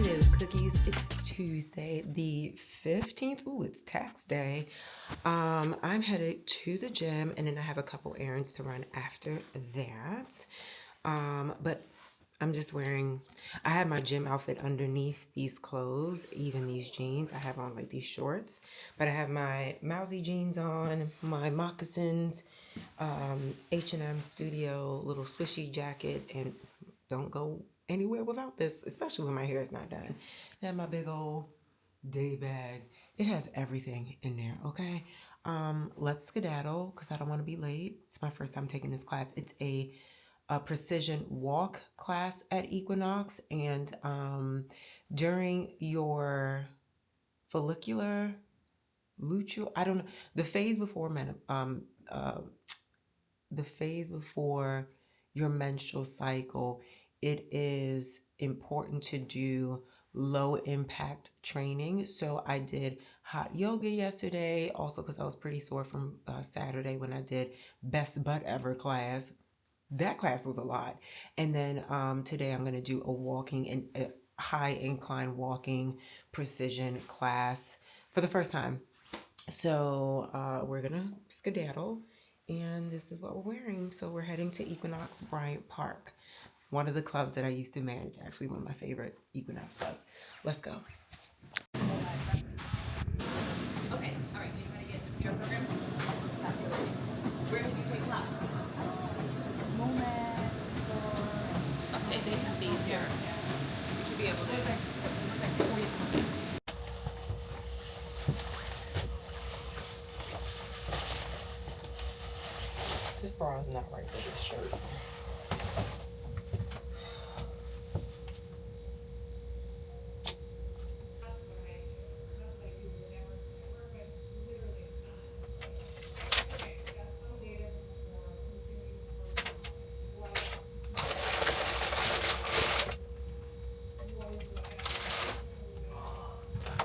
Hello, cookies. It's Tuesday, the 15th. Ooh, it's tax day. I'm headed to the gym and then I have a couple errands to run after that. But I'm just wearing, I have my gym outfit underneath these clothes, even these jeans. I have on like these shorts, but I have my mousy jeans on, my moccasins, H&M Studio little swishy jacket, and don't go anywhere without this, especially when my hair is not done. And my big old day bag. It has everything in there, okay? Let's skedaddle because I don't want to be late. It's my first time taking this class. It's a precision walk class at Equinox, and during your follicular luteal, I don't know, the phase before the phase before your menstrual cycle, it is important to do low impact training. So I did hot yoga yesterday, also because I was pretty sore from Saturday when I did best butt ever class. That class was a lot. And then today I'm going to do a walking and high incline walking precision class for the first time. So we're gonna skedaddle, and this is what we're wearing. So we're heading to Equinox Bryant Park, one of the clubs that I used to manage, actually one of my favorite Equinox clubs. Let's go. Okay, all right, you know how to get your program? Where did you take class? Okay, they have these here. You should be able to. This bra is not right for this shirt.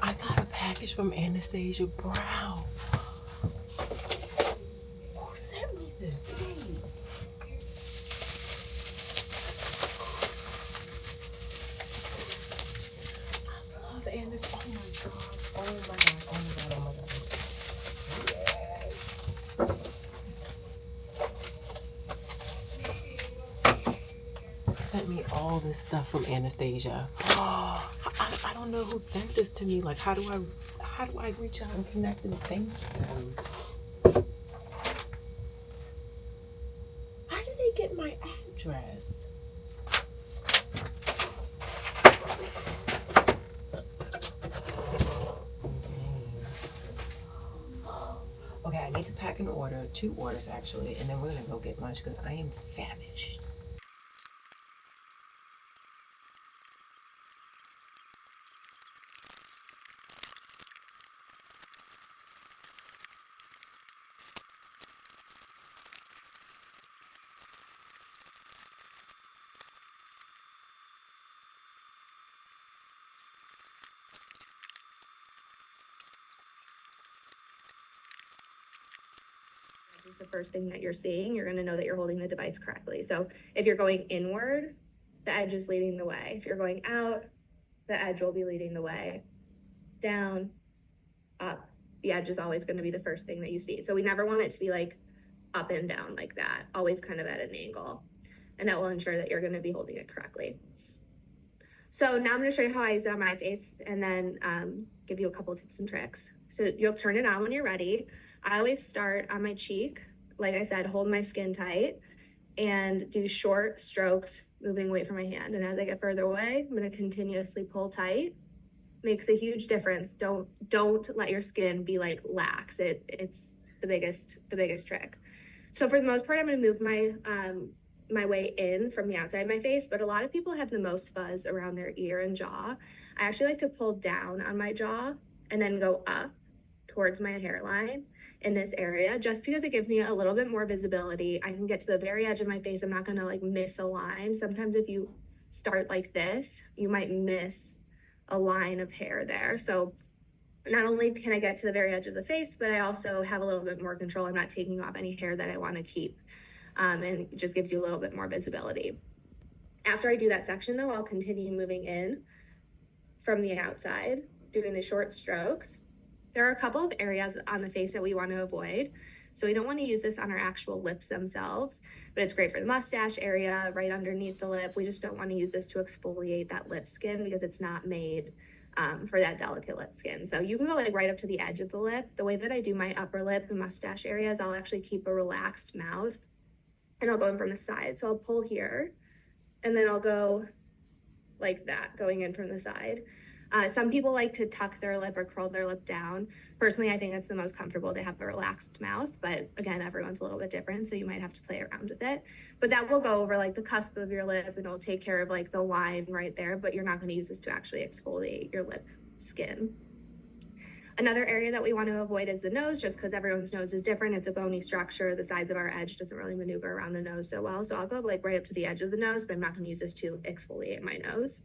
I got a package from Anastasia Brown. Who sent me this? Wait. I love Anastasia. Oh my god. Oh my god. Oh my god. Oh my god. Yes. Sent me all this stuff from Anastasia. I don't know who sent this to me. Like, how do I reach out and connect and thank them? How did they get my address? Okay, I need to pack an order, 2 orders actually, and then we're gonna go get lunch because I am famished. Is the first thing that you're seeing, you're going to know that you're holding the device correctly. So if you're going inward, the edge is leading the way. If you're going out, the edge will be leading the way. Down, up, the edge is always going to be the first thing that you see. So we never want it to be like up and down like that, always kind of at an angle. And that will ensure that you're going to be holding it correctly. So now I'm going to show you how I use it on my face and then give you a couple tips and tricks. So you'll turn it on when you're ready. I always start on my cheek. Like I said, hold my skin tight and do short strokes moving away from my hand. And as I get further away, I'm going to continuously pull tight. Makes a huge difference. Don't let your skin be like lax. It's the biggest trick. So for the most part, I'm going to move my way in from the outside of my face, but a lot of people have the most fuzz around their ear and jaw. I actually like to pull down on my jaw and then go up towards my hairline in this area, just because it gives me a little bit more visibility. I can get to the very edge of my face. I'm not gonna like miss a line. Sometimes if you start like this, you might miss a line of hair there. So not only can I get to the very edge of the face, but I also have a little bit more control. I'm not taking off any hair that I want to keep. And it just gives you a little bit more visibility. After I do that section though, I'll continue moving in from the outside, doing the short strokes. There are a couple of areas on the face that we want to avoid. So we don't want to use this on our actual lips themselves, but it's great for the mustache area, right underneath the lip. We just don't want to use this to exfoliate that lip skin because it's not made for that delicate lip skin. So you can go like right up to the edge of the lip. The way that I do my upper lip and mustache areas, I'll actually keep a relaxed mouth and I'll go in from the side. So I'll pull here and then I'll go like that, going in from the side. Some people like to tuck their lip or curl their lip down. Personally, I think it's the most comfortable to have a relaxed mouth, but again, everyone's a little bit different, so you might have to play around with it. But that will go over like the cusp of your lip and it'll take care of like the line right there, but you're not going to use this to actually exfoliate your lip skin. Another area that we want to avoid is the nose, just because everyone's nose is different. It's a bony structure. The sides of our edge doesn't really maneuver around the nose so well. So I'll go like right up to the edge of the nose, but I'm not going to use this to exfoliate my nose.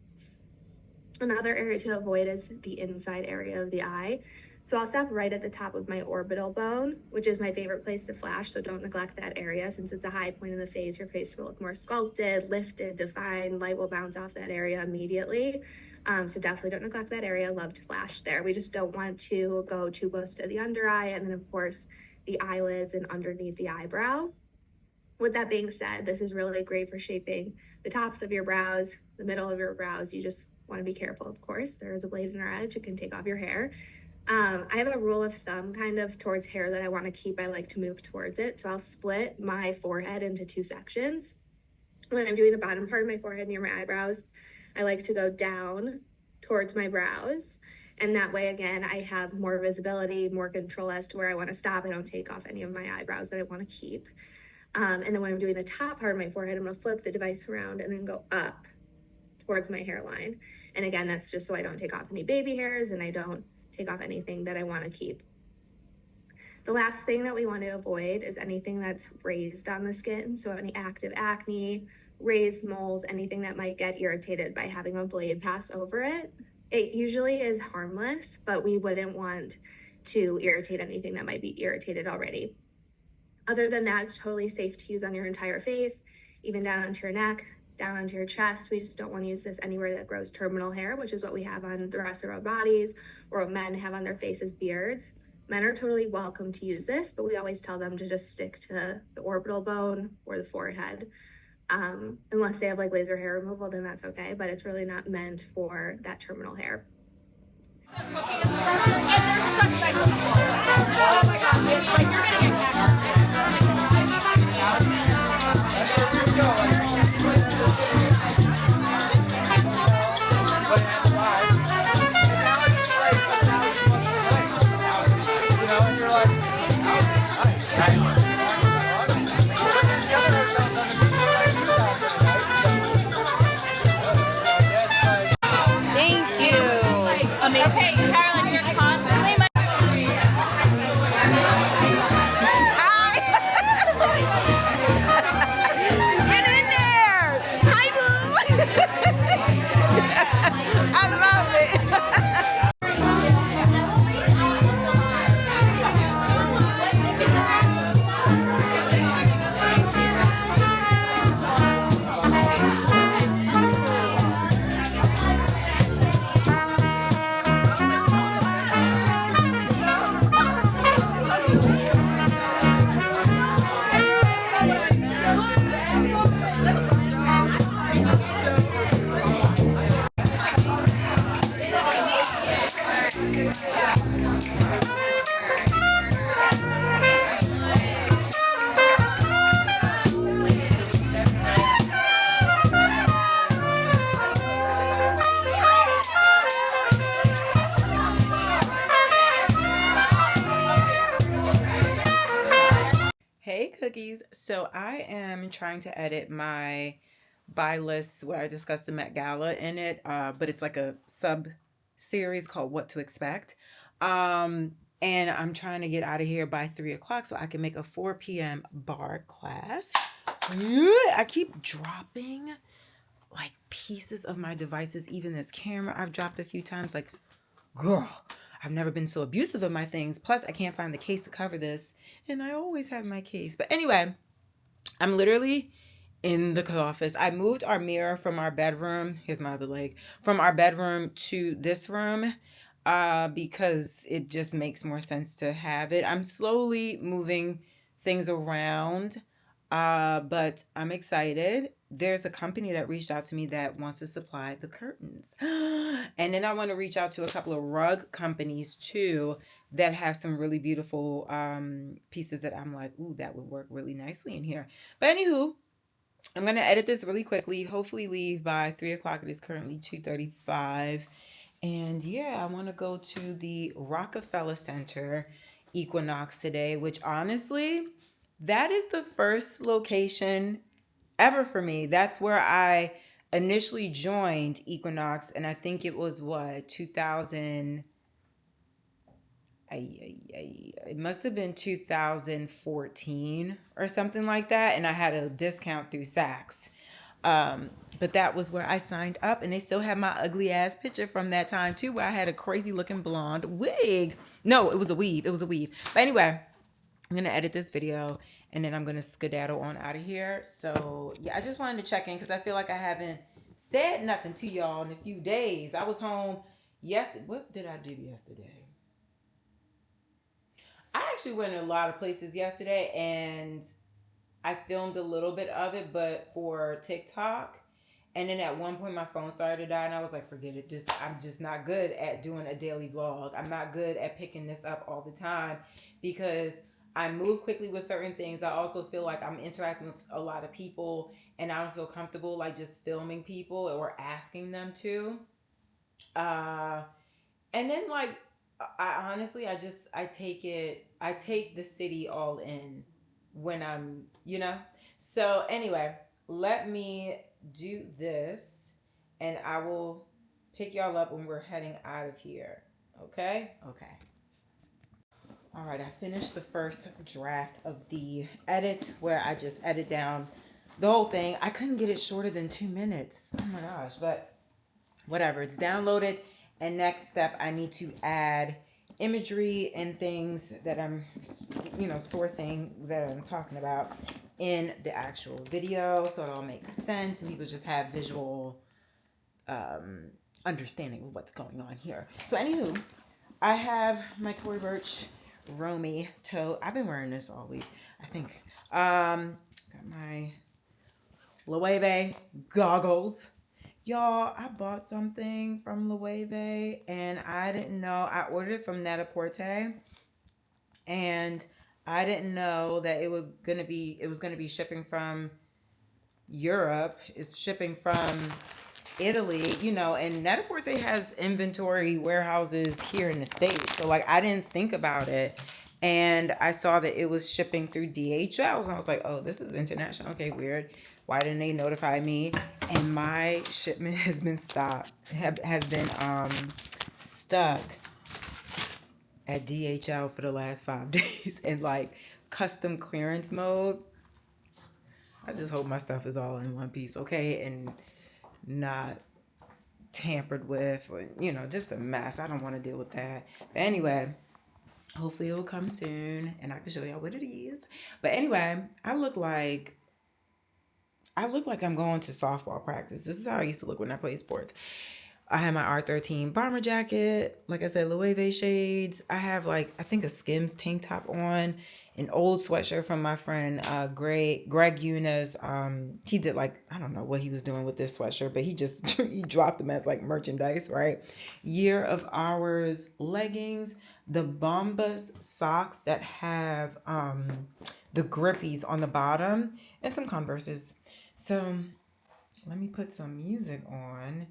Another area to avoid is the inside area of the eye. So I'll stop right at the top of my orbital bone, which is my favorite place to flash. So don't neglect that area since it's a high point in the face. Your face will look more sculpted, lifted, defined. Light will bounce off that area immediately. So definitely don't neglect that area. Love to flash there. We just don't want to go too close to the under eye. And then of course the eyelids and underneath the eyebrow. With that being said, this is really great for shaping the tops of your brows, the middle of your brows. You just want to be careful, of course. There is a blade in our edge. It can take off your hair. I have a rule of thumb kind of towards hair that I want to keep. I like to move towards it. So I'll split my forehead into two sections. When I'm doing the bottom part of my forehead near my eyebrows, I like to go down towards my brows. And that way, again, I have more visibility, more control as to where I want to stop. I don't take off any of my eyebrows that I want to keep. And then when I'm doing the top part of my forehead, I'm going to flip the device around and then go up towards my hairline. And again, that's just so I don't take off any baby hairs and I don't take off anything that I want to keep. The last thing that we want to avoid is anything that's raised on the skin. So any active acne, raised moles, anything that might get irritated by having a blade pass over it. It usually is harmless, but we wouldn't want to irritate anything that might be irritated already. Other than that, it's totally safe to use on your entire face, even down onto your neck, down onto your chest. We just don't want to use this anywhere that grows terminal hair, which is what we have on the rest of our bodies or what men have on their faces, beards. Men are totally welcome to use this, but we always tell them to just stick to the orbital bone or the forehead. Unless they have like laser hair removal, then that's okay, but it's really not meant for that terminal hair. And they're such nice people. Oh my god, it's like you're gonna get okay, Carolyn, you're constantly my Get in there! Hi, boo! I love it. Hey cookies, so I am trying to edit my buy list where I discuss the Met Gala in it, but it's like a sub series called What to Expect. And I'm trying to get out of here by 3 o'clock so I can make a 4 p.m. bar class. I keep dropping like pieces of my devices, even this camera I've dropped a few times. Like, girl, I've never been so abusive of my things. Plus, I can't find the case to cover this. And I always have my case. But anyway, I'm literally in the office. I moved our mirror from our bedroom. Here's my other leg. From our bedroom to this room because it just makes more sense to have it. I'm slowly moving things around, but I'm excited. There's a company that reached out to me that wants to supply the curtains. And then I want to reach out to a couple of rug companies too that have some really beautiful pieces that I'm like, ooh, that would work really nicely in here. But anywho, I'm gonna edit this really quickly. Hopefully, leave by 3 o'clock. It is currently 2:35, and yeah, I want to go to the Rockefeller Center Equinox today. Which honestly, that is the first location ever for me. That's where I initially joined Equinox, and I think it was what 2000. It must have been 2014 or something like that, and I had a discount through Saks. But that was where I signed up, and they still have my ugly ass picture from that time too, where I had a crazy looking blonde wig. No, it was a weave. It was a weave. But anyway, I'm gonna edit this video, and then I'm gonna skedaddle on out of here. So yeah, I just wanted to check in because I feel like I haven't said nothing to y'all in a few days. I was home yesterday. What did I do yesterday? I actually went a lot of places yesterday, and I filmed a little bit of it, but for TikTok. And then at one point my phone started to die, and I was like, forget it. I'm just not good at doing a daily vlog. I'm not good at picking this up all the time because I move quickly with certain things. I also feel like I'm interacting with a lot of people, and I don't feel comfortable like just filming people or asking them to. And then like I honestly I take the city all in when I'm, So anyway, let me do this and I will pick y'all up when we're heading out of here. Okay? Okay. All right, I finished the first draft of the edit where I just edit down the whole thing. I couldn't get it shorter than 2 minutes. Oh my gosh, but whatever, it's downloaded. And next step, I need to add imagery and things that I'm, sourcing that I'm talking about in the actual video, so it all makes sense and people just have visual understanding of what's going on here. So anywho, I have my Tory Burch Romy tote. I've been wearing this all week, I think. Got my Loewe goggles. Y'all, I bought something from Loewe and I didn't know. I ordered it from Net-a-Porter and I didn't know that it was gonna be shipping from Europe. It's shipping from Italy, and Net-a-Porter has inventory warehouses here in the States. So like I didn't think about it. And I saw that it was shipping through DHL. So I was like, oh, this is international. Okay, weird. Why didn't they notify me? And my shipment has been stuck at DHL for the last 5 days in like custom clearance mode. I just hope my stuff is all in one piece, okay, and not tampered with, or just a mess. I don't want to deal with that. But anyway, hopefully it'll come soon and I can show y'all what it is. But anyway, I look like I'm going to softball practice. This is how I used to look when I played sports. I have my R13 bomber jacket, like I said, Loewe shades. I have I think a Skims tank top on, an old sweatshirt from my friend Greg Eunice. He did I don't know what he was doing with this sweatshirt, but he just he dropped them as merchandise, right? Year of Ours leggings, the Bombas socks that have the grippies on the bottom, and some Converses. So let me put some music on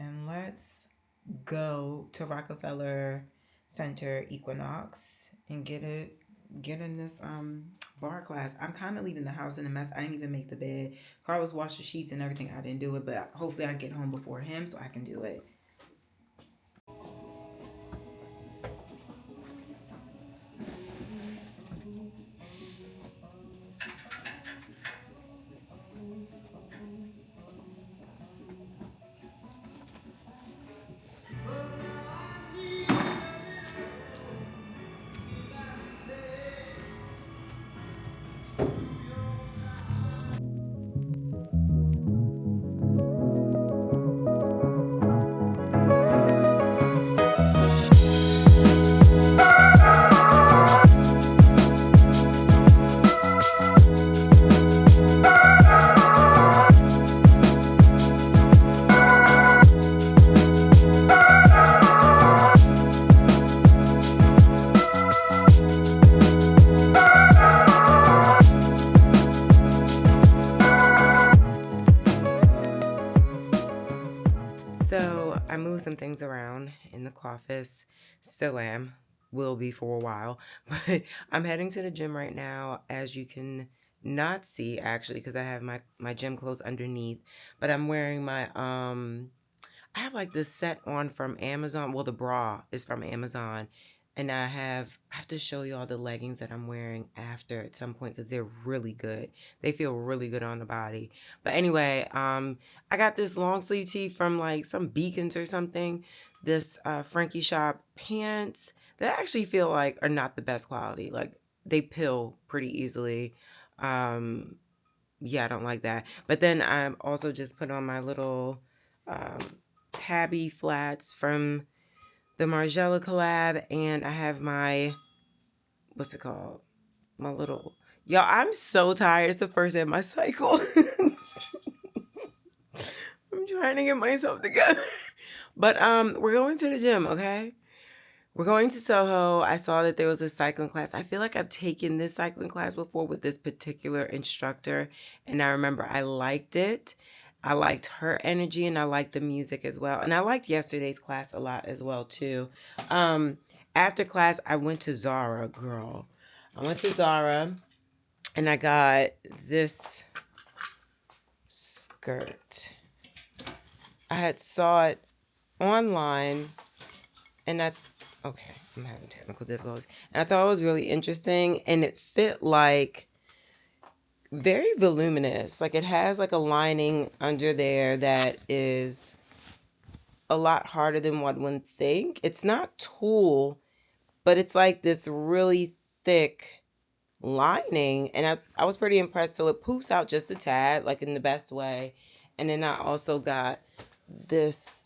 and let's go to Rockefeller Center Equinox and get in this bar class. I'm kind of leaving the house in a mess. I didn't even make the bed. Carlos washed the sheets and everything. I didn't do it, but hopefully I get home before him so I can do it. things around in the office. Still am. Will be for a while. But I'm heading to the gym right now, as you can not see actually, because I have my gym clothes underneath. But I'm wearing my I have like this set on from Amazon. Well, the bra is from Amazon. And I have to show you all the leggings that I'm wearing after at some point, because they're really good. They feel really good on the body. But anyway, I got this long sleeve tee from like some Beacons or something. This Frankie Shop pants that I actually feel like are not the best quality. Like they pill pretty easily. Yeah, I don't like that. But then I also just put on my little tabby flats from the Margiela collab, and I have my, what's it called? My little, y'all, I'm so tired. It's the first day of my cycle. I'm trying to get myself together. But we're going to the gym, okay? We're going to Soho. I saw that there was a cycling class. I feel like I've taken this cycling class before with this particular instructor, and I remember I liked it. I liked her energy, and I liked the music as well. And I liked yesterday's class a lot as well, too. After class, I went to Zara, girl. I went to Zara, and I got this skirt. I had saw it online, and okay, I'm having technical difficulties. And I thought it was really interesting, and it fit like very voluminous. Like it has like a lining under there that is a lot harder than what one think. It's not tulle, but it's like this really thick lining, and I was pretty impressed. So it poofs out just a tad, like in the best way. And then I also got this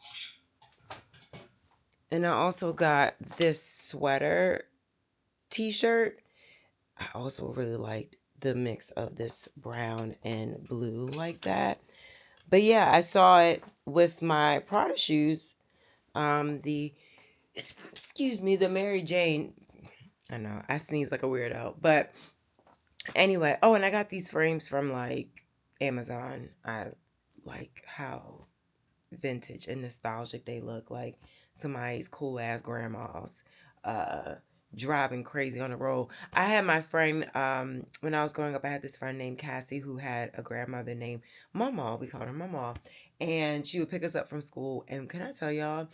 sweater t-shirt. I also really liked the mix of this brown and blue like that. But yeah, I saw it with my Prada shoes. The Mary Jane. I know, I sneeze like a weirdo. But anyway, oh, and I got these frames from like Amazon. I like how vintage and nostalgic they look, like somebody's cool ass grandma's driving crazy on the road. I had my friend when I was growing up, I had this friend named Cassie who had a grandmother named Mama. We called her Mama, and she would pick us up from school. And can I tell y'all,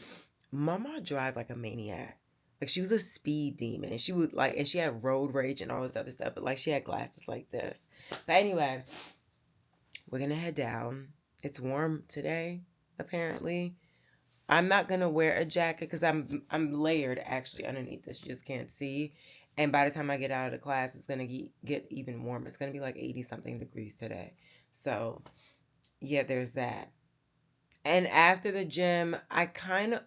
Mama drive like a maniac. Like she was a speed demon, and she would like, and she had road rage and all this other stuff, but like she had glasses like this. But anyway, we're gonna head down. It's warm today, apparently. I'm not gonna wear a jacket because I'm layered actually underneath this. You just can't see. And by the time I get out of the class, it's gonna get even warmer. It's gonna be like 80 something degrees today. So yeah, there's that. And after the gym, I kind of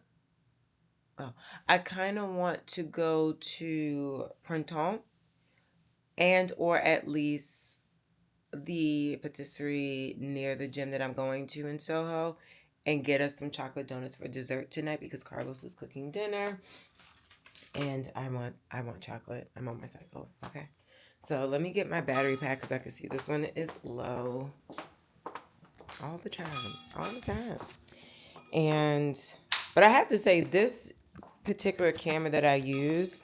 want to go to Printemps, and or at least the patisserie near the gym that I'm going to in Soho, and get us some chocolate donuts for dessert tonight because Carlos is cooking dinner, and I want chocolate. I'm on my cycle. Okay, so let me get my battery pack because I can see this one is low all the time. But I have to say, this particular camera that I use,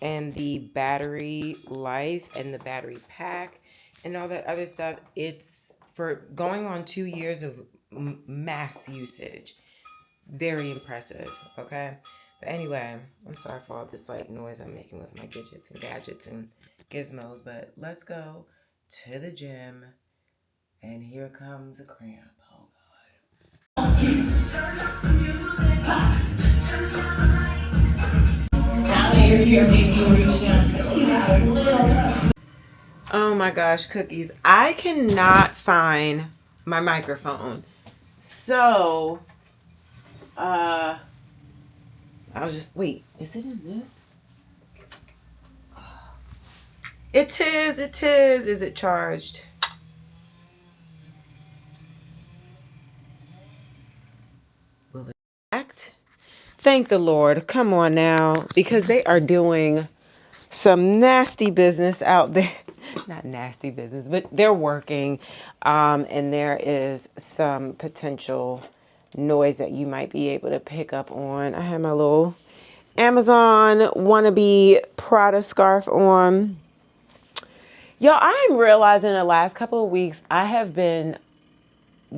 and the battery life and the battery pack and all that other stuff, it's for going on 2 years of mass usage. Very impressive. Okay, but anyway, I'm sorry for all this like noise I'm making with my gadgets and gizmos, but let's go to the gym. And here comes a cramp. Oh god. Oh my gosh, cookies. I cannot find my microphone. So, I'll just, wait, is it in this? It is. Is it charged? Will it act? Thank the Lord. Come on now, because they are doing some nasty business out there. Not nasty business, but they're working. And there is some potential noise that you might be able to pick up on. I have my little Amazon wannabe Prada scarf on. Y'all, I'm realizing the last couple of weeks I have been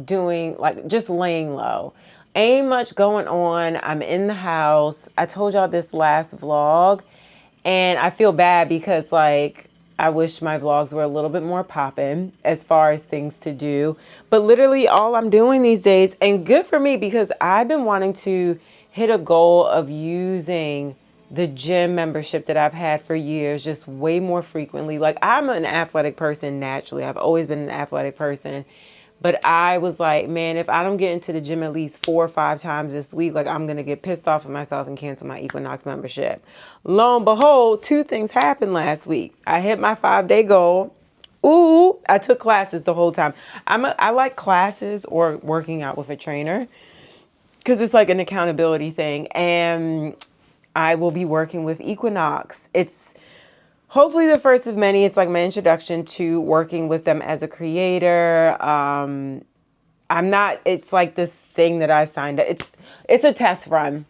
doing like just laying low. Ain't much going on. I'm in the house. I told y'all this last vlog, and I feel bad because like I wish my vlogs were a little bit more poppin' as far as things to do. But literally all I'm doing these days, and good for me because I've been wanting to hit a goal of using the gym membership that I've had for years just way more frequently. Like I'm an athletic person naturally. I've always been an athletic person. But I was like, man, if I don't get into the gym at least 4 or 5 times this week, like I'm going to get pissed off at myself and cancel my Equinox membership. Lo and behold, 2 things happened last week. I hit my 5-day goal. Ooh, I took classes the whole time. I like classes or working out with a trainer because it's like an accountability thing. And I will be working with Equinox. It's hopefully the first of many. It's like my introduction to working with them as a creator. It's like this thing that I signed up. It's a test run,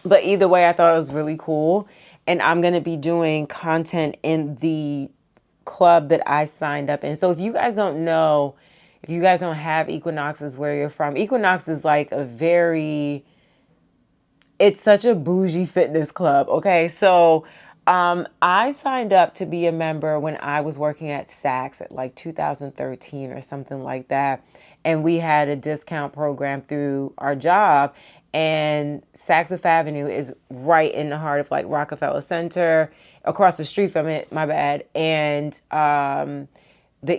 but either way, I thought it was really cool. And I'm going to be doing content in the club that I signed up in. So if you guys don't know, if you guys don't have Equinoxes where you're from, Equinox is like it's such a bougie fitness club. Okay. So I signed up to be a member when I was working at Saks at like 2013 or something like that. And we had a discount program through our job. And Saks Fifth Avenue is right in the heart of like Rockefeller Center, across the street from it, my bad. And the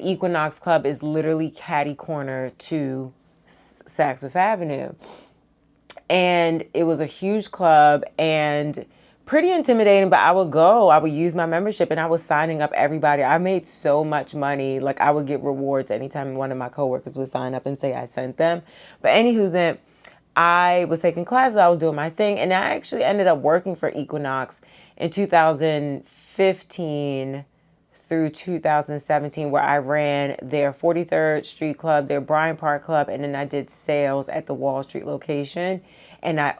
Equinox Club is literally catty corner to Saks Fifth Avenue. And it was a huge club and pretty intimidating, but I would use my membership and I was signing up everybody. I made so much money. Like I would get rewards anytime one of my coworkers would sign up and say I sent them. But anywho's I was taking classes, I was doing my thing, and I actually ended up working for Equinox in 2015 through 2017, where I ran their 43rd Street Club, their Bryant Park Club, and then I did sales at the Wall Street location. And I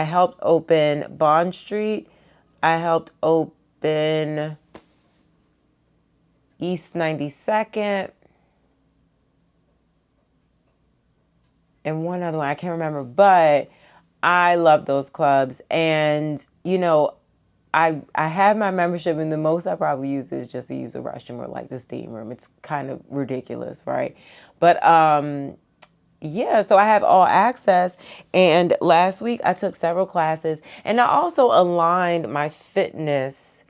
helped open Bond Street. I helped open East 92nd. And one other one, I can't remember, but I love those clubs. And, you know, I have my membership, and the most I probably use is just to use the restroom or like the steam room. It's kind of ridiculous, right? But yeah, so I have all access. And last week I took several classes, and I also aligned my fitness,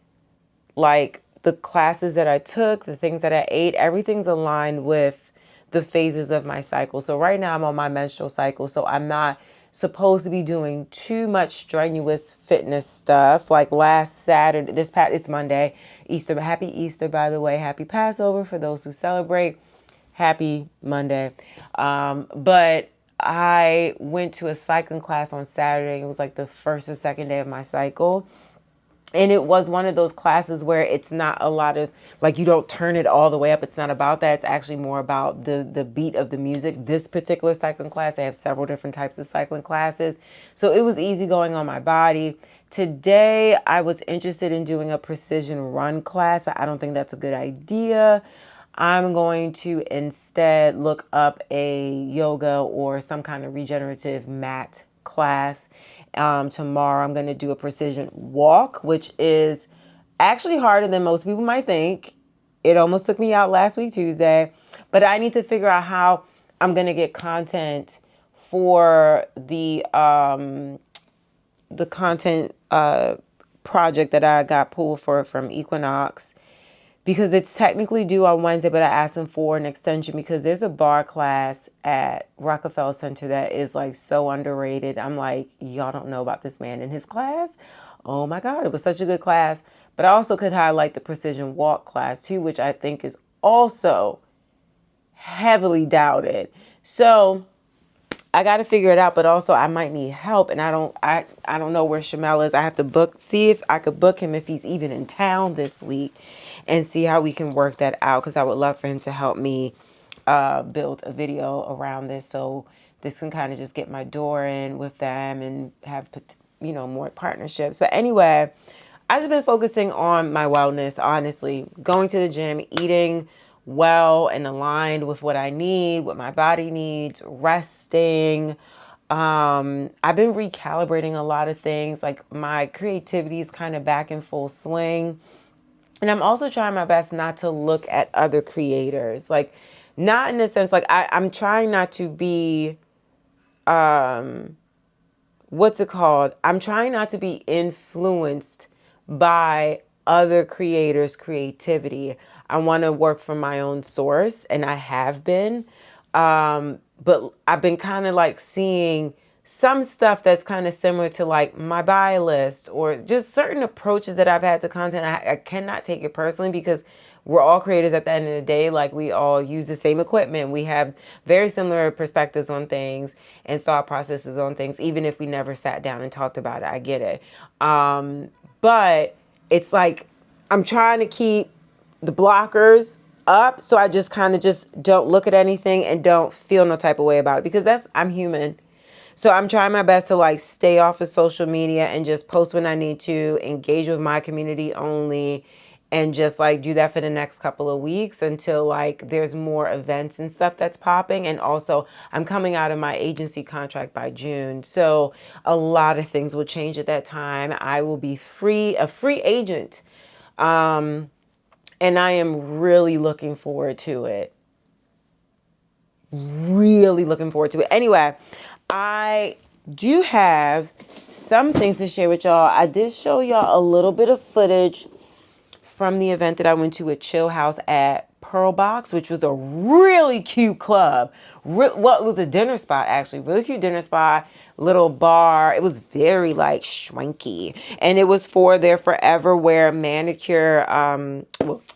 like the classes that I took, the things that I ate, everything's aligned with the phases of my cycle. So right now I'm on my menstrual cycle, so I'm not supposed to be doing too much strenuous fitness stuff. Like last Saturday, it's Monday, Easter. Happy Easter, by the way. Happy Passover for those who celebrate. Happy Monday. But I went to a cycling class on Saturday. It was like the first or second day of my cycle. And it was one of those classes where it's not a lot of, like, you don't turn it all the way up. It's not about that. It's actually more about the beat of the music. This particular cycling class, they have several different types of cycling classes. So it was easy going on my body. Today, I was interested in doing a precision run class, but I don't think that's a good idea. I'm going to instead look up a yoga or some kind of regenerative mat class. Tomorrow I'm going to do a precision walk, which is actually harder than most people might think. It almost took me out last week, Tuesday, but I need to figure out how I'm going to get content for the content project that I got pulled from Equinox, because it's technically due on Wednesday, but I asked them for an extension because there's a barre class at Rockefeller Center that is like so underrated. I'm like, y'all don't know about this man in his class? Oh my God, it was such a good class. But I also could highlight the precision walk class too, which I think is also heavily doubted. So I got to figure it out, but also I might need help, and I don't know where Shamel is. I have to see if I could book him if he's even in town this week, and see how we can work that out, because I would love for him to help me build a video around this so this can kind of just get my door in with them and have, more partnerships. But anyway, I've just been focusing on my wellness, honestly, going to the gym, eating well and aligned with what I need, what my body needs, resting. I've been recalibrating a lot of things. Like my creativity is kind of back in full swing. And I'm also trying my best not to look at other creators. Like, not in the sense, like, I'm trying not to be, what's it called? I'm trying not to be influenced by other creators' creativity. I want to work from my own source, and I have been. But I've been kind of like seeing some stuff that's kind of similar to like my buy list or just certain approaches that I've had to content. I cannot take it personally because we're all creators at the end of the day. Like we all use the same equipment. We have very similar perspectives on things and thought processes on things, even if we never sat down and talked about it. I get it. But it's like I'm trying to keep the blockers up so I just kind of just don't look at anything and don't feel no type of way about it because I'm human. So I'm trying my best to like stay off of social media and just post when I need to, engage with my community only, and just like do that for the next couple of weeks until like there's more events and stuff that's popping. And also I'm coming out of my agency contract by June. So a lot of things will change at that time. I will be a free agent. And I am really looking forward to it. Really looking forward to it. Anyway, I do have some things to share with y'all. I did show y'all a little bit of footage from the event that I went to at Chillhouse at Pearl Box, which was a really cute club. It was a dinner spot, actually. Really cute dinner spot, little bar. It was very like schwanky. And it was for their Forever Wear manicure,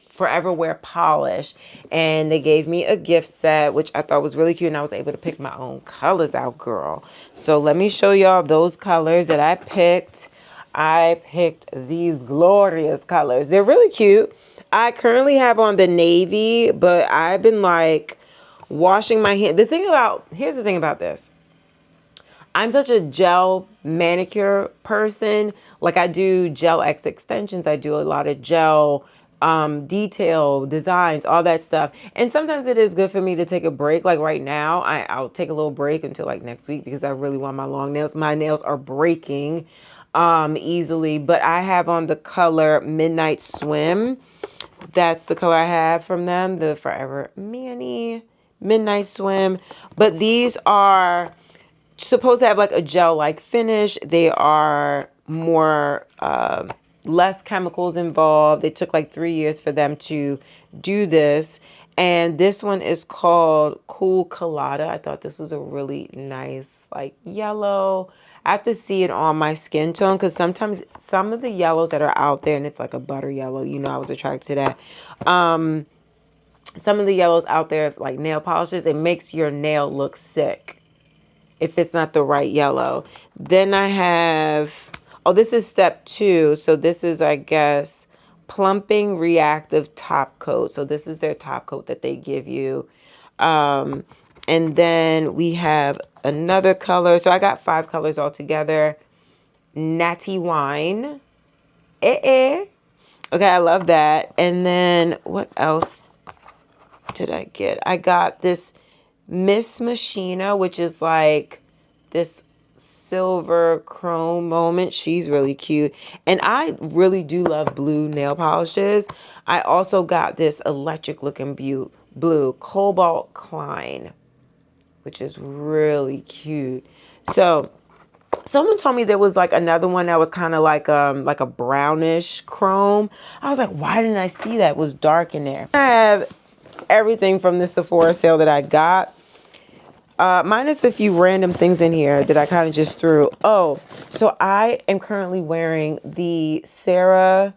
Forever Wear polish. And they gave me a gift set, which I thought was really cute. And I was able to pick my own colors out, girl. So let me show y'all those colors that I picked. I picked these glorious colors. They're really cute. I currently have on the navy, but I've been like washing my hands. Here's the thing about this. I'm such a gel manicure person. Like I do gel X extensions. I do a lot of gel detail designs, all that stuff. And sometimes it is good for me to take a break. Like right now, I'll take a little break until like next week because I really want my long nails. My nails are breaking easily, but I have on the color Midnight Swim. That's the color I have from them, the Forever Mani Midnight Swim. But these are supposed to have like a gel-like finish. They are more, less chemicals involved. It took like 3 years for them to do this. And this one is called Cool Colada. I thought this was a really nice like yellow. I have to see it on my skin tone because sometimes some of the yellows that are out there, and it's like a butter yellow, I was attracted to that. Some of the yellows out there, like nail polishes, it makes your nail look sick if it's not the right yellow. Then I have, this is step 2. So this is, I guess, plumping reactive top coat. So this is their top coat that they give you. And then we have another color. So I got 5 colors all together. Natty Wine. Okay, I love that. And then what else did I get? I got this Miss Machina, which is like this silver chrome moment. She's really cute. And I really do love blue nail polishes. I also got this electric looking blue Cobalt Klein, which is really cute. So someone told me there was like another one that was kind of like a brownish chrome. I was like, why didn't I see that? It was dark in there. I have everything from the Sephora sale that I got. Minus a few random things in here that I kind of just threw. So I am currently wearing the Zara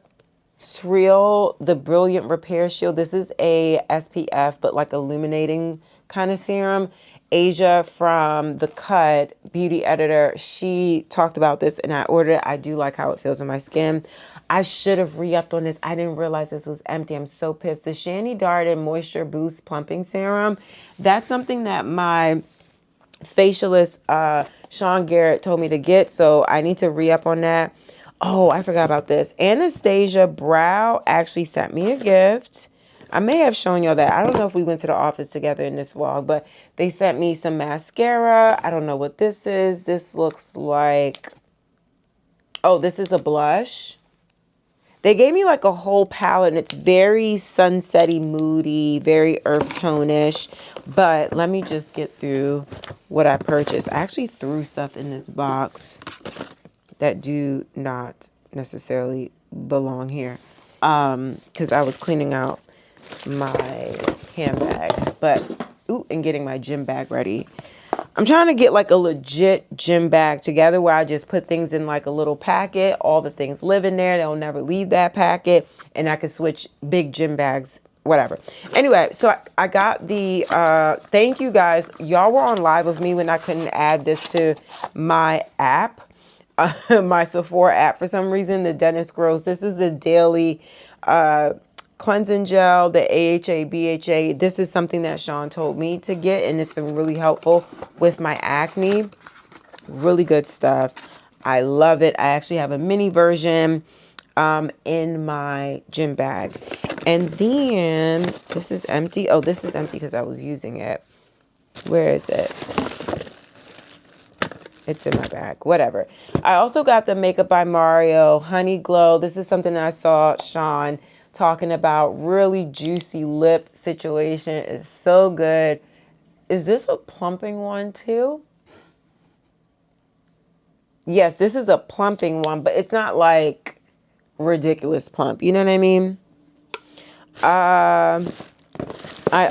Sriel, the Brilliant Repair Shield. This is a SPF, but like illuminating kind of serum. Asia from The Cut, beauty editor, she talked about this and I ordered it. I do like how it feels on my skin. I should have re-upped on this. I didn't realize this was empty. I'm so pissed. The Shani Darden Moisture Boost Plumping Serum, that's something that my facialist Sean Garrett told me to get, so I need to re-up on that. Oh, I forgot about this. Anastasia Brow actually sent me a gift. I may have shown y'all that. I don't know if we went to the office together in this vlog, but they sent me some mascara. I don't know what this is. This looks like, oh, this is a blush. They gave me like a whole palette, and it's very sunsetty, moody, very earth tone-ish. But let me just get through what I purchased. I actually threw stuff in this box that do not necessarily belong here, because I was cleaning out my handbag, and getting my gym bag ready. I'm trying to get like a legit gym bag together where I just put things in like a little packet. All the things live in there. They'll never leave that packet. And I can switch big gym bags, whatever. Anyway, so I got the, thank you guys. Y'all were on live with me when I couldn't add this to my app, my Sephora app for some reason. The Dentist Grows. This is a daily, cleansing gel, the AHA, BHA. This is something that Sean told me to get, and it's been really helpful with my acne. Really good stuff. I love it. I actually have a mini version in my gym bag. And then this is empty. Oh, this is empty because I was using it. Where is it? It's in my bag. Whatever. I also got the Makeup by Mario Honey Glow. This is something I saw Sean talking about. Really juicy lip situation. It's so good. Is this a plumping one too? Yes, this is a plumping one, but it's not like ridiculous plump. You know what I mean? I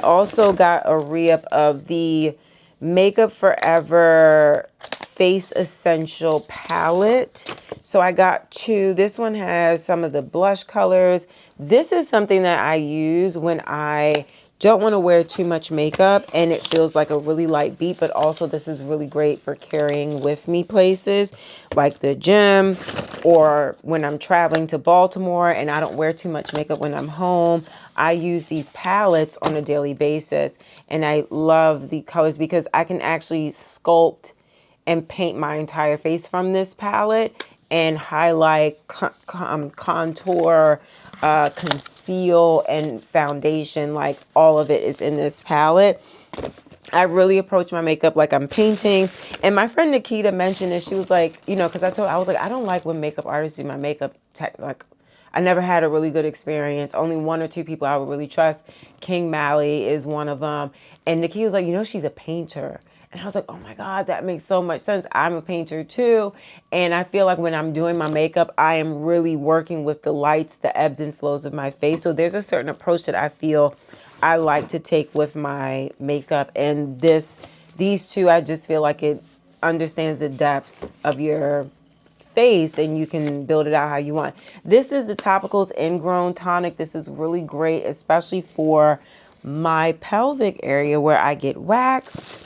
also got a re-up of the Makeup Forever Face Essential palette. So I got two. This one has some of the blush colors. This is something that I use when I don't want to wear too much makeup and it feels like a really light beat, but also this is really great for carrying with me places like the gym or when I'm traveling to Baltimore and I don't wear too much makeup when I'm home. I use these palettes on a daily basis, and I love the colors because I can actually sculpt and paint my entire face from this palette and highlight, contour, conceal, and foundation. Like all of it is in this palette. I really approach my makeup like I'm painting. And my friend Nikita mentioned it. She was like, you know, because I was like, I don't like when makeup artists do my makeup. Like, I never had a really good experience. Only one or two people I would really trust. King Mally is one of them. And Nikita was like, you know, she's a painter. And I was like, oh my God, that makes so much sense. I'm a painter too. And I feel like when I'm doing my makeup, I am really working with the lights, the ebbs and flows of my face. So there's a certain approach that I feel I like to take with my makeup. And these two, I just feel like it understands the depths of your face and you can build it out how you want. This is the Topicals Ingrown Tonic. This is really great, especially for my pelvic area where I get waxed.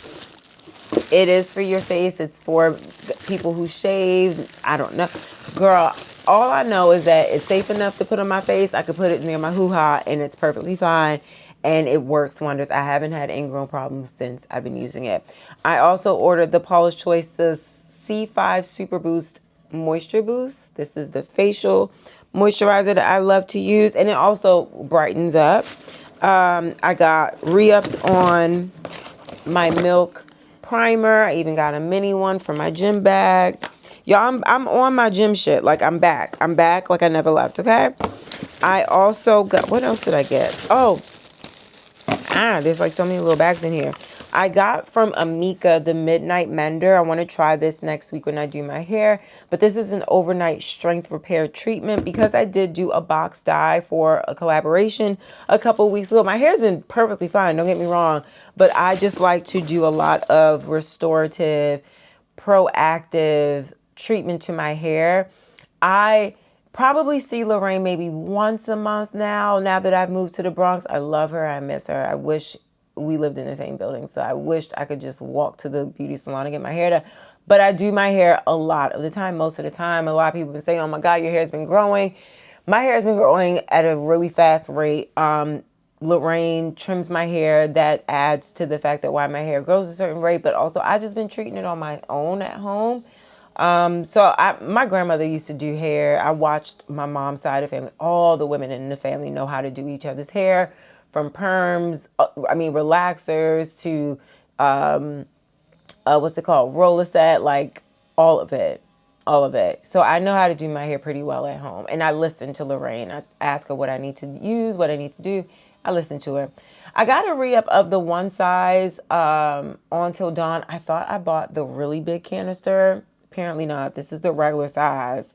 It is for your face. It's for people who shave. I don't know. Girl, all I know is that it's safe enough to put on my face. I could put it near my hoo-ha and it's perfectly fine. And it works wonders. I haven't had ingrown problems since I've been using it. I also ordered the Paula's Choice, the C5 Super Boost Moisture Boost. This is the facial moisturizer that I love to use. And it also brightens up. I got re-ups on my Milk primer. I even got a mini one for my gym bag. Y'all, I'm on my gym shit. Like, I'm back. I'm back like I never left, okay? I also got, what else did I get? Oh, there's like so many little bags in here. I got from Amika the Midnight Mender. I want to try this next week when I do my hair. But this is an overnight strength repair treatment because I did do a box dye for a collaboration a couple weeks ago. My hair's been perfectly fine, don't get me wrong. But I just like to do a lot of restorative, proactive treatment to my hair. I probably see Lorraine maybe once a month now that I've moved to the Bronx. I love her. I miss her. I wish we lived in the same building. So I wished I could just walk to the beauty salon and get my hair done. But I do my hair a lot of the time, most of the time. A lot of people have been saying, oh my God, your hair's been growing. My hair has been growing at a really fast rate. Lorraine trims my hair. That adds to the fact that why my hair grows a certain rate, but also I just been treating it on my own at home. My grandmother used to do hair. I watched my mom's side of the family. All the women in the family know how to do each other's hair, from perms, relaxers to, what's it called? Roller set, like all of it. All of it. So I know how to do my hair pretty well at home. And I listen to Lorraine. I ask her what I need to use, what I need to do. I listen to her. I got a re-up of the one size on Till Dawn. I thought I bought the really big canister. Apparently not. This is the regular size.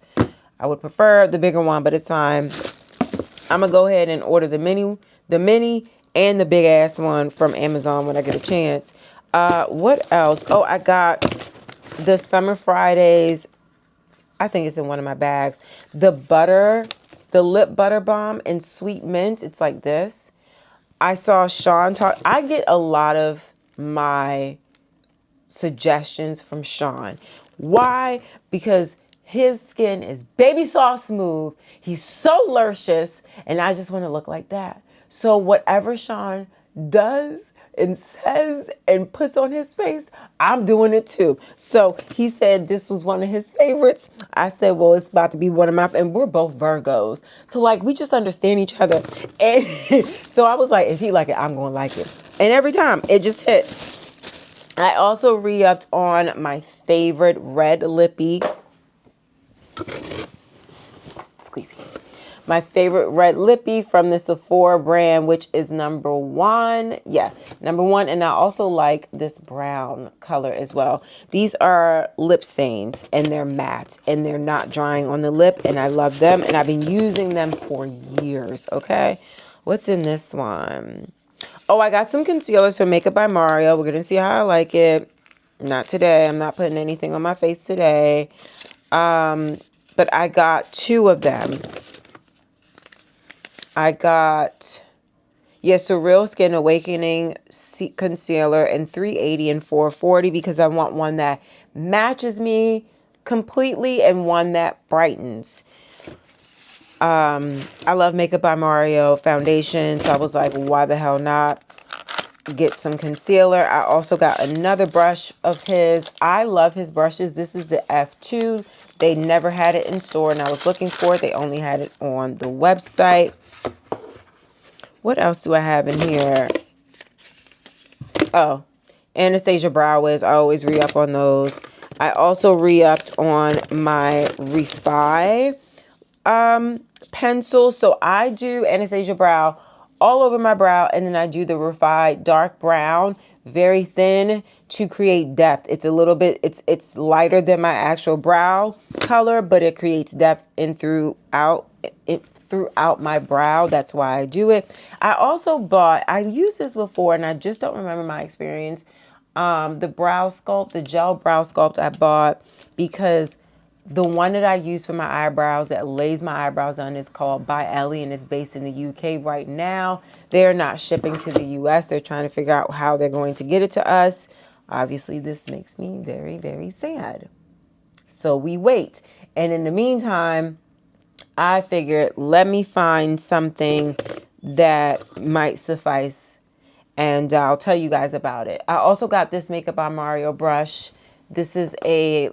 I would prefer the bigger one, but it's fine. I'm going to go ahead and order the mini and the big ass one from Amazon when I get a chance. What else? Oh, I got the Summer Fridays. I think it's in one of my bags. The lip butter balm in sweet mint. It's like this. I saw Sean talk. I get a lot of my suggestions from Sean. Why? Because his skin is baby soft smooth. He's so luscious, and I just want to look like that. So whatever Sean does and says and puts on his face, I'm doing it too. So he said this was one of his favorites. I said, well, it's about to be one of my, and we're both Virgos. So like, we just understand each other. And so I was like, if he like it, I'm going to like it. And every time it just hits. I also re-upped on my favorite red lippy. Squeezy. My favorite red lippy from the Sephora brand, which is number one. Yeah, number one. And I also like this brown color as well. These are lip stains, and they're matte, and they're not drying on the lip, and I love them. And I've been using them for years, okay? What's in this one? Oh, I got some concealers from Makeup by Mario. We're going to see how I like it. Not today. I'm not putting anything on my face today. But I got two of them. I got, Surreal Skin Awakening Concealer in 380 and 440 because I want one that matches me completely and one that brightens. I love Makeup by Mario foundation, so I was like, why the hell not get some concealer. I also got another brush of his. I love his brushes. This is the F2. They never had it in store, and I was looking for it. They only had it on the website. What else do I have in here? Oh, Anastasia Brow Wiz. I always re-up on those. I also re-upped on my Refi pencil. So I do Anastasia Brow all over my brow, and then I do the Refi dark brown, very thin, to create depth. It's a little bit, it's lighter than my actual brow color, but it creates depth in throughout my brow. That's why I do it. I also bought, I used this before and I just don't remember my experience. The brow sculpt, the gel brow sculpt I bought because the one that I use for my eyebrows that lays my eyebrows on is called By Ellie, and it's based in the UK right now. They're not shipping to the US. They're trying to figure out how they're going to get it to us. Obviously, this makes me very, very sad. So we wait. And in the meantime, I figured, let me find something that might suffice, and I'll tell you guys about it. I also got this Makeup by Mario brush. This is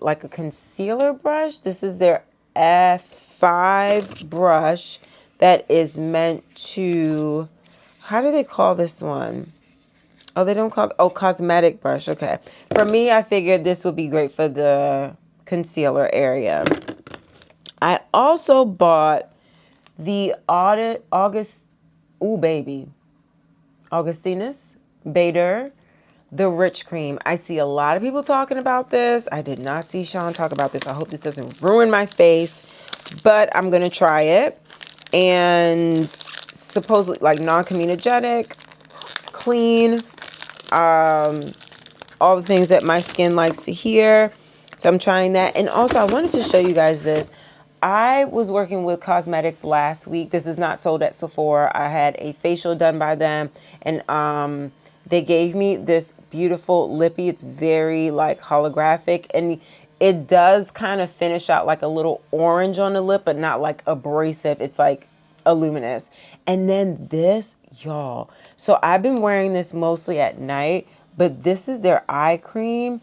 like a concealer brush. This is their F5 brush that is meant to, how do they call this one? Oh, they don't call it, cosmetic brush. Okay. For me, I figured this would be great for the concealer area. I also bought the Augustinus Bader, the Rich Cream. I see a lot of people talking about this. I did not see Sean talk about this. I hope this doesn't ruin my face, but I'm going to try it. And supposedly like non-comedogenic, clean, all the things that my skin likes to hear. So I'm trying that. And also I wanted to show you guys this. I was working with cosmetics last week. This is not sold at Sephora. I had a facial done by them, and they gave me this beautiful lippy. It's very like holographic, and it does kind of finish out like a little orange on the lip, but not like abrasive. It's like a luminous. And then this, y'all. So I've been wearing this mostly at night, but this is their eye cream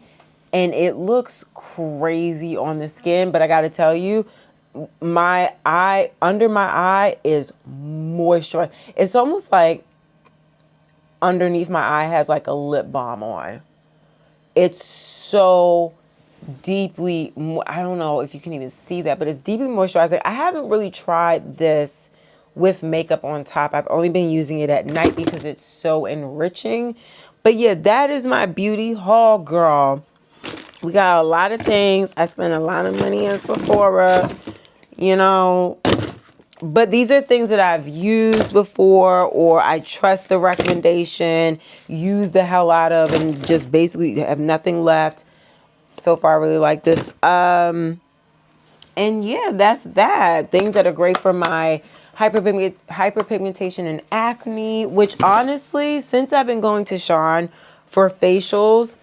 and it looks crazy on the skin. But I got to tell you, my eye, under my eye is moisturized. It's almost like underneath my eye has like a lip balm on. It's so deeply, I don't know if you can even see that, but it's deeply moisturizing. I haven't really tried this with makeup on top. I've only been using it at night because it's so enriching. But yeah, that is my beauty haul, girl. We got a lot of things. I spent a lot of money in Sephora, you know, but these are things that I've used before, or I trust the recommendation, use the hell out of, and just basically have nothing left. So far, I really like this. And yeah, that's that. Things that are great for my hyperpigmentation and acne, which honestly, since I've been going to Sean for facials,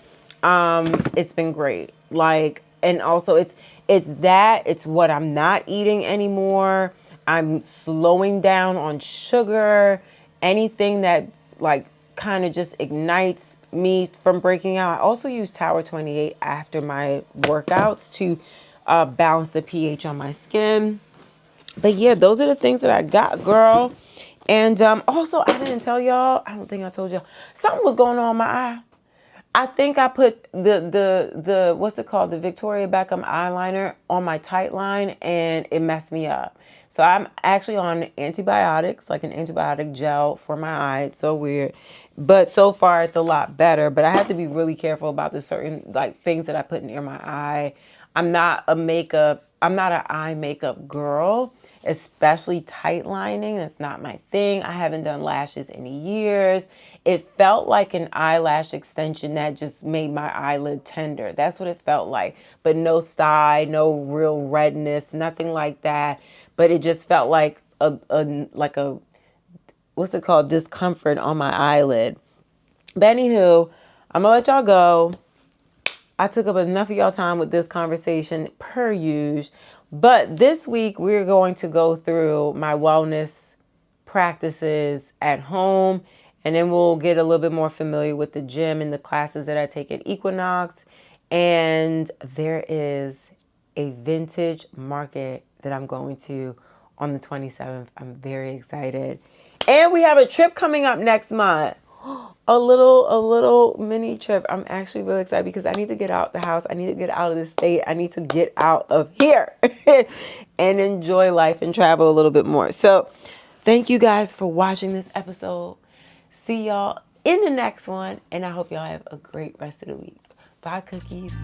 it's been great. Like, and also it's what I'm not eating anymore. I'm slowing down on sugar, anything that's like kind of just ignites me from breaking out. I also use Tower 28 after my workouts to balance the pH on my skin. But yeah, those are the things that I got, girl. And also, I didn't tell y'all, I don't think I told y'all, something was going on in my eye. I think I put the what's it called, the Victoria Beckham eyeliner on my tight line and it messed me up. So I'm actually on antibiotics, like an antibiotic gel for my eye. It's so weird. But so far it's a lot better. But I have to be really careful about the certain like things that I put near my eye. I'm not an eye makeup girl, especially tight lining. That's not my thing. I haven't done lashes in years. It felt like an eyelash extension that just made my eyelid tender. That's what it felt like. But no sty, no real redness, nothing like that. But it just felt like a what's it called, discomfort on my eyelid. But anywho, I'm gonna let y'all go. I took up enough of y'all time with this conversation per usual. But this week we're going to go through my wellness practices at home, and then we'll get a little bit more familiar with the gym and the classes that I take at Equinox. And there is a vintage market that I'm going to on the 27th. I'm very excited. And we have a trip coming up next month. A little mini trip. I'm actually really excited because I need to get out the house. I need to get out of the state. I need to get out of here and enjoy life and travel a little bit more. So thank you guys for watching this episode. See y'all in the next one. And I hope y'all have a great rest of the week. Bye, cookies.